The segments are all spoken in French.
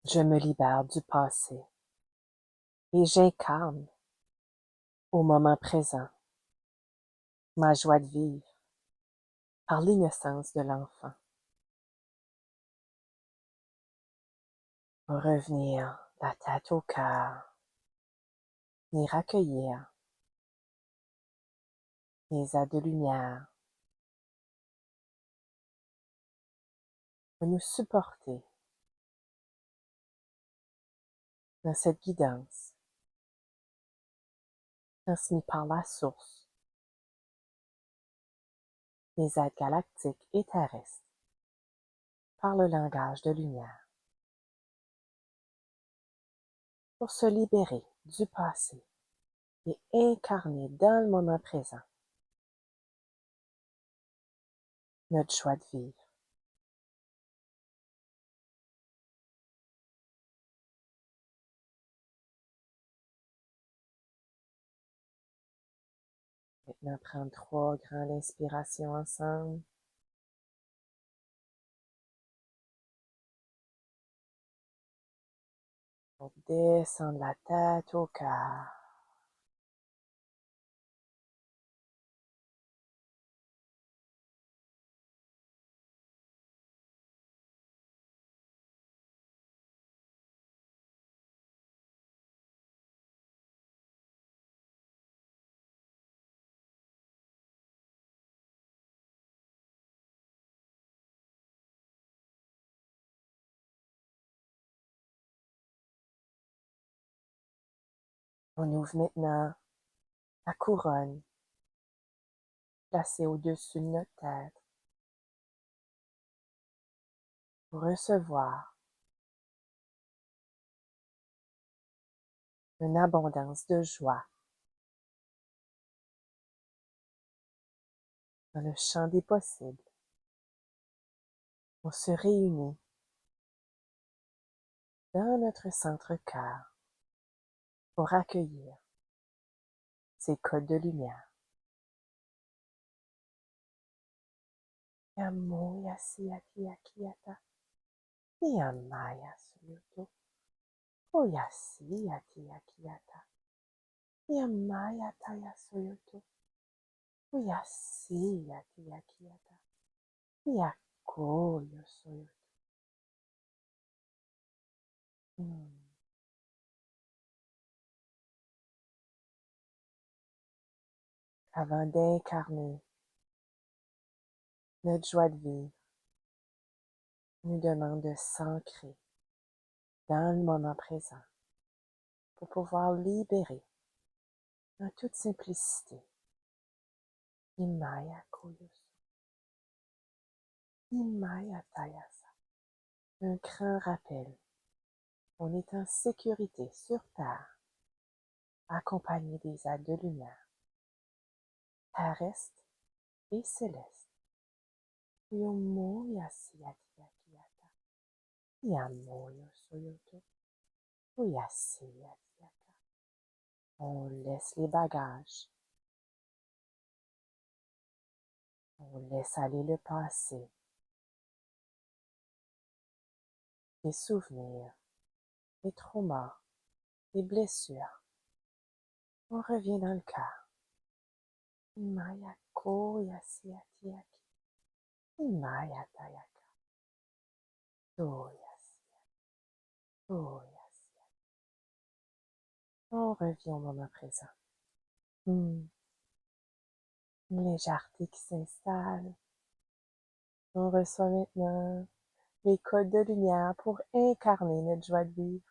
Je me libère du passé et j'incarne au moment présent ma joie de vivre par l'innocence de l'enfant. Pour revenir la tête au cœur, venir accueillir les aides de lumière, pour nous supporter dans cette guidance transmise par la source, les aides galactiques et terrestres, par le langage de lumière, pour se libérer du passé et incarner dans le moment présent notre joie de vivre. Maintenant, prendre 3 grandes inspirations ensemble. Pour descendre la tête au cœur. On ouvre maintenant la couronne placée au-dessus de notre tête pour recevoir une abondance de joie dans le champ des possibles. On se réunit dans notre centre-cœur pour accueillir ces codes de lumière. Yamo yasi yaki yaki yata. Yamaya suyuto. Oyasi yaki yaki yata. Yamaya taya suyuto. Oyasi yaki yaki yata. Yako yo suyuto. Avant d'incarner notre joie de vivre, nous demande de s'ancrer dans le moment présent pour pouvoir libérer en toute simplicité. Imaya koyosu, Imaya tayasa. Un grand rappel, on est en sécurité sur Terre, accompagné des aides de lumière, terrestres et célestes. Yomo yasi yaki yaki yata. Yamo yosoyoto. Oyasi yaki yata. On laisse les bagages. On laisse aller le passé, les souvenirs, les traumas, les blessures. On revient dans le cœur. Imaya ko yasi yaki yaki. Imaya tayaka. To yasi yaki. To yasi yaki. On revient au moment présent. Une légèreté qui s'installe. On reçoit maintenant les codes de lumière pour incarner notre joie de vivre.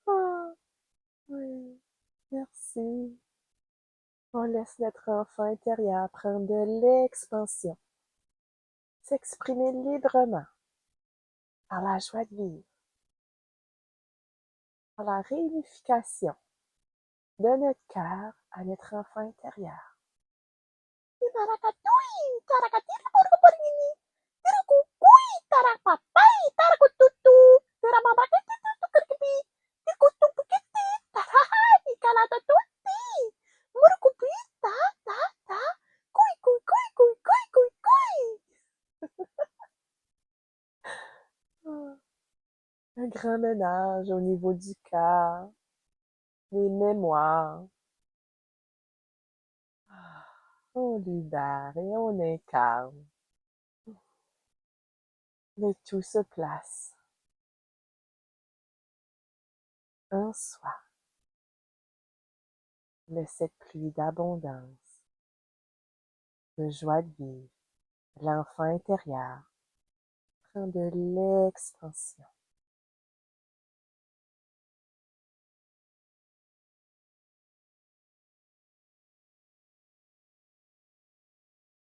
Ah, oui, merci. On laisse notre enfant intérieur prendre de l'expansion, s'exprimer librement par la joie de vivre, par la réunification de notre cœur à notre enfant intérieur. Un grand ménage au niveau du cœur, les mémoires. On libère et on incarne. Le tout se place en soi. De cette pluie d'abondance, de joie de vivre, l'enfant intérieur prend de l'expansion.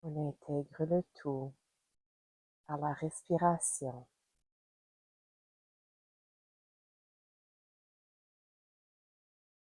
On intègre le tout par la respiration.